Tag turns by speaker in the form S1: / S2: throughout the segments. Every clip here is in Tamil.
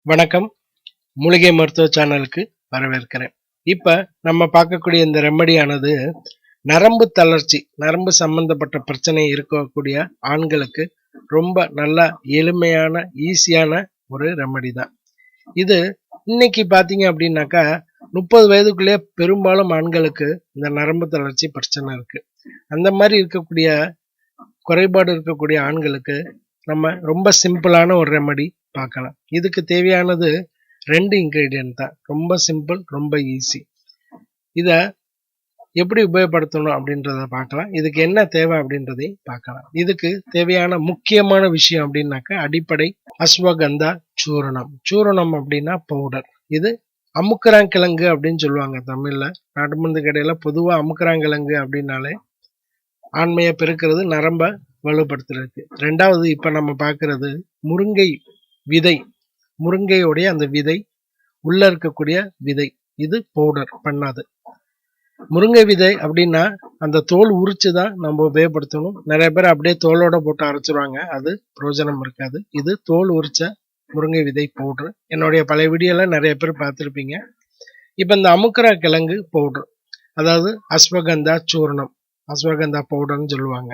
S1: வணக்கம். மூலிகை மருத்துவ சேனலுக்கு வரவேற்கிறேன். இப்ப நம்ம பார்க்கக்கூடிய இந்த ரெமடியானது நரம்பு தளர்ச்சி, நரம்பு சம்பந்தப்பட்ட பிரச்சனை இருக்கக்கூடிய ஆண்களுக்கு ரொம்ப நல்ல எளிமையான ஈஸியான ஒரு ரெமடி தான். இது இன்னைக்கு பார்த்தீங்க அப்படின்னாக்கா 30 வயதுக்குள்ளே பெரும்பாலும் ஆண்களுக்கு இந்த நரம்பு தளர்ச்சி பிரச்சனை இருக்கு. அந்த மாதிரி இருக்கக்கூடிய குறைபாடு இருக்கக்கூடிய ஆண்களுக்கு நம்ம ரொம்ப சிம்பிளான ஒரு ரெமடி பார்க்கலாம். இதுக்கு தேவையானது 2 இன்கிரீடியன்ட் தான். ரொம்ப சிம்பிள், ரொம்ப ஈஸி. இத எப்படி உபயோகப்படுத்தணும் அப்படின்றத பார்க்கலாம். இதுக்கு என்ன தேவை அப்படின்றதையும் பார்க்கலாம். இதுக்கு தேவையான முக்கியமான விஷயம் அப்படின்னாக்கா அடிப்படை அஸ்வகந்தா சூரணம். சூரணம் அப்படின்னா பவுடர். இது அமுக்கராங்கிழங்கு அப்படின்னு சொல்லுவாங்க தமிழ்ல. நாட்டு மருந்து கடையில பொதுவா அமுக்கராங்கிழங்கு அப்படின்னாலே ஆண்மையை பெருக்கிறது, நரம்ப வலுப்படுத்துறதுக்கு. 2வது இப்ப நம்ம பார்க்கிறது முருங்கை விதை. முருங்கையோடைய அந்த விதை உள்ள இருக்கக்கூடிய விதை. இது பவுடர் பண்ணாது. முருங்கை விதை அப்படின்னா அந்த தோல் உரிச்சுதான் நம்ம உபயோகப்படுத்தணும். நிறைய பேர் அப்படியே தோலோட போட்டு அரைச்சிருவாங்க. அது பிரயோஜனம் இருக்காது. இது தோல் உரிச்ச முருங்கை விதை பவுடர். என்னுடைய பழைய வீடியோல நிறைய பேர் பார்த்துருப்பீங்க. இப்ப இந்த அமுக்கரா கிழங்கு பவுடர், அதாவது அஸ்வகந்தா சூர்ணம், அஸ்வகந்தா பவுடர்னு சொல்லுவாங்க.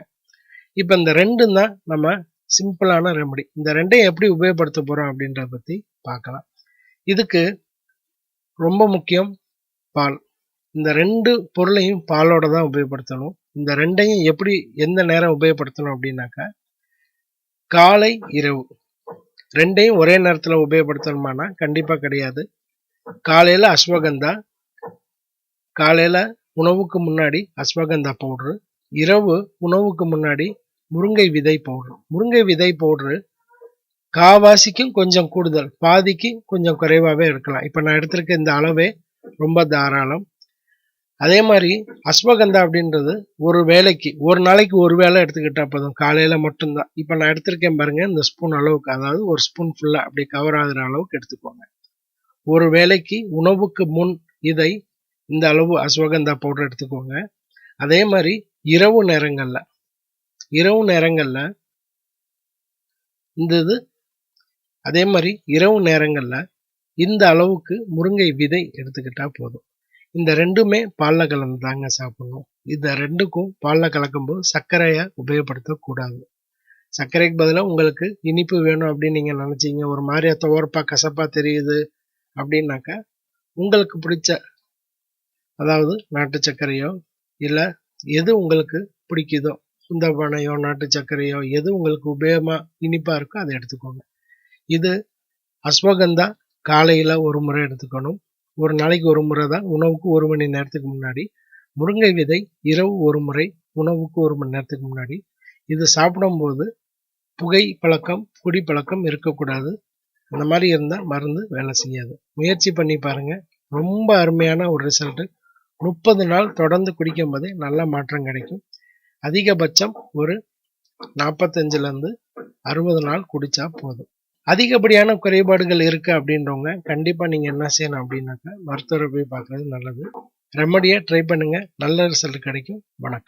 S1: இப்ப இந்த 2 தான் நம்ம சிம்பிளான ரெமடி. இந்த 2ஐயும் எப்படி உபயோகப்படுத்த போறோம் அப்படின்றத பத்தி பார்க்கலாம். இதுக்கு ரொம்ப முக்கியம் பால். இந்த 2 பொருளையும் பாலோட தான் உபயோகப்படுத்தணும். இந்த 2ஐயும் எப்படி எந்த நேரம் உபயோகப்படுத்தணும் அப்படின்னாக்கா காலை இரவு 2ஐயும் ஒரே நேரத்துல உபயோகப்படுத்தணுமானா கண்டிப்பா கிடையாது. காலையில அஸ்வகந்தா, காலையில உணவுக்கு முன்னாடி அஸ்வகந்தா பவுடர், இரவு உணவுக்கு முன்னாடி முருங்கை விதை பவுடர். முருங்கை விதை பவுடர் காவாசிக்கும் கொஞ்சம் கூடுதல், பாதிக்கு கொஞ்சம் குறைவாவே இருக்கலாம். இப்ப நான் எடுத்திருக்க இந்த அளவே ரொம்ப தாராளம். அதே மாதிரி அஸ்வகந்தா அப்படின்றது ஒரு வேளைக்கு, ஒரு நாளைக்கு ஒரு வேளை எடுத்துக்கிட்டா போதும். காலையில மட்டும்தான். இப்ப நான் எடுத்திருக்கேன் பாருங்க, இந்த ஸ்பூன் அளவுக்கு, அதாவது ஒரு ஸ்பூன் ஃபுல்லா அப்படி கவர் ஆகுற அளவுக்கு எடுத்துக்கோங்க. ஒரு வேளைக்கு உணவுக்கு முன் இதை இந்த அளவு அஸ்வகந்தா பவுடர் எடுத்துக்கோங்க. அதே மாதிரி இரவு நேரங்கள்ல அதே மாதிரி இரவு நேரங்கள்ல இந்த அளவுக்கு முருங்கை விதை எடுத்துக்கிட்டா போதும். இந்த 2மே பால்ல கலந்து தாங்க சாப்பிடணும். இந்த 2க்கும் பால்ல கலக்கும்போது சர்க்கரையை உபயோகப்படுத்தக்கூடாது. சர்க்கரைக்கு பதிலாக உங்களுக்கு இனிப்பு வேணும் அப்படின்னு நீங்க நினைச்சீங்க, ஒரு மாதிரியா துவர்ப்பா கசப்பா தெரியுது அப்படின்னாக்கா உங்களுக்கு பிடிச்ச, அதாவது நாட்டு சர்க்கரையோ இல்ல எது உங்களுக்கு பிடிக்குதோ, குந்தபானையோ நாட்டு சர்க்கரையோ எது உங்களுக்கு உபயோகமா இனிப்பா இருக்கோ அதை எடுத்துக்கோங்க. இது அஸ்வகந்தா காலையில ஒரு முறை எடுத்துக்கணும். ஒரு நாளைக்கு ஒரு முறை தான், உணவுக்கு 1 மணி நேரத்துக்கு முன்னாடி. முருங்கை விதை இரவு ஒரு முறை, உணவுக்கு 1 மணி நேரத்துக்கு முன்னாடி. இது சாப்பிடும்போது புகை பழக்கம், குடி பழக்கம் இருக்கக்கூடாது. அந்த மாதிரி இருந்தா மருந்து வேலை செய்யாது. முயற்சி பண்ணி பாருங்க. ரொம்ப அருமையான ஒரு ரிசல்ட். 30 நாள் தொடர்ந்து குடிக்கும் போதே நல்ல மாற்றம் கிடைக்கும். அதிகபட்சம் ஒரு 45 60 நாள் குடிச்சா போதும். அதிகப்படியான குறைபாடுகள் இருக்கு அப்படின்றவங்க கண்டிப்பா நீங்க என்ன செய்யணும் அப்படின்னாக்கா மருத்துவரை போய் பார்க்கறது நல்லது. ரெமடியை ட்ரை பண்ணுங்க, நல்ல ரிசல்ட் கிடைக்கும். வணக்கம்.